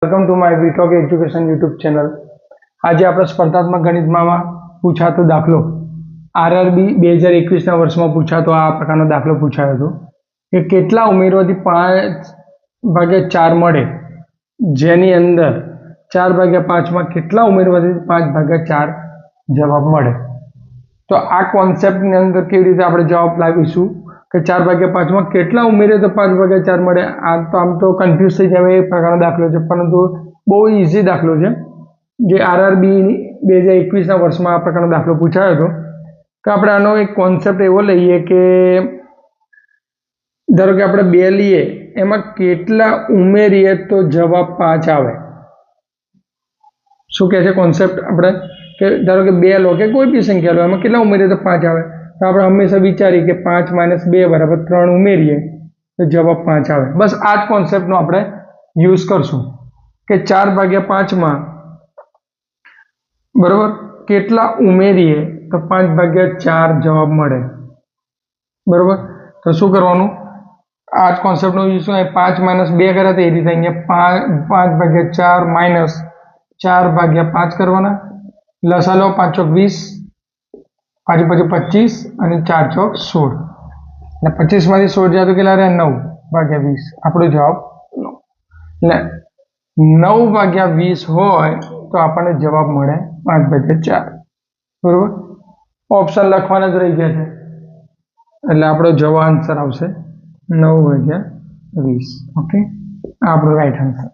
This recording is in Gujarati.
વેલકમ ટુ માય વીટોક એજ્યુકેશન યુટ્યુબ ચેનલ। આજે આપણે સ્પર્ધાત્મક ગણિતમાં પૂછાતો દાખલો આરઆરબી 2021ના વર્ષમાં પૂછાતો આ પ્રકારનો દાખલો પૂછાયો હતો કે કેટલા ઉમેરવાથી 5/4 મળે, જેની અંદર 4/5 માં કેટલા ઉમેરવાથી 5/4 જવાબ મળે। તો આ કોન્સેપ્ટની અંદર કેવી રીતે આપણે જવાબ લાવીશું કે 4/5 માં કેટલા ઉમેરે તો 5/4 મળે। આમ તો કન્ફ્યુઝ થઈ જાય એ પ્રકારનો દાખલો છે, પરંતુ બહુ ઇઝી દાખલો છે જે આરઆરબી 2021ના વર્ષમાં આ પ્રકારનો દાખલો પૂછાયો હતો। તો આપણે આનો એક કોન્સેપ્ટ એવો લઈએ કે ધારો કે આપણે 2 લઈએ, એમાં કેટલા ઉમેરીએ તો જવાબ 5 આવે। શું કહે છે કોન્સેપ્ટ? આપણે કે ધારો કે 2 લો કે કોઈ બી સંખ્યા લો, એમાં કેટલા ઉમેરીએ તો 5 આવે। તો આપણે હંમેશા વિચારીએ કે 5 - 2 = 3 ઉમેરીએ તો જવાબ 5 આવે। બસ આ જ કોન્સેપ્ટનો આપણે યુઝ કરશું કે 4/5 માં બરાબર કેટલા ઉમેરીએ તો 5/4 જવાબ મળે। બરાબર, તો શું કરવાનું? આ જ કોન્સેપ્ટનો યુઝ 5 - 2 કર્યા તો એ રીતે અહીંયા 5/4 - 4/5 કરવાના। લસા લો, 5 ચોક 20, 5 × 5 = 25 અને 4 ચોક 16, અને 25 માંથી 16 જાય તો કેટલા રહે? 9/20। આપણો જવાબ 9। એટલે 9/20 હોય તો આપણને જવાબ મળે 5/4। બરોબર, ઓપ્શન લખવાના જ રહી ગયા છે, એટલે આપણો જવાબ આન્સર આવશે 9/20। ઓકે, આ આપણો રાઈટ આન્સર।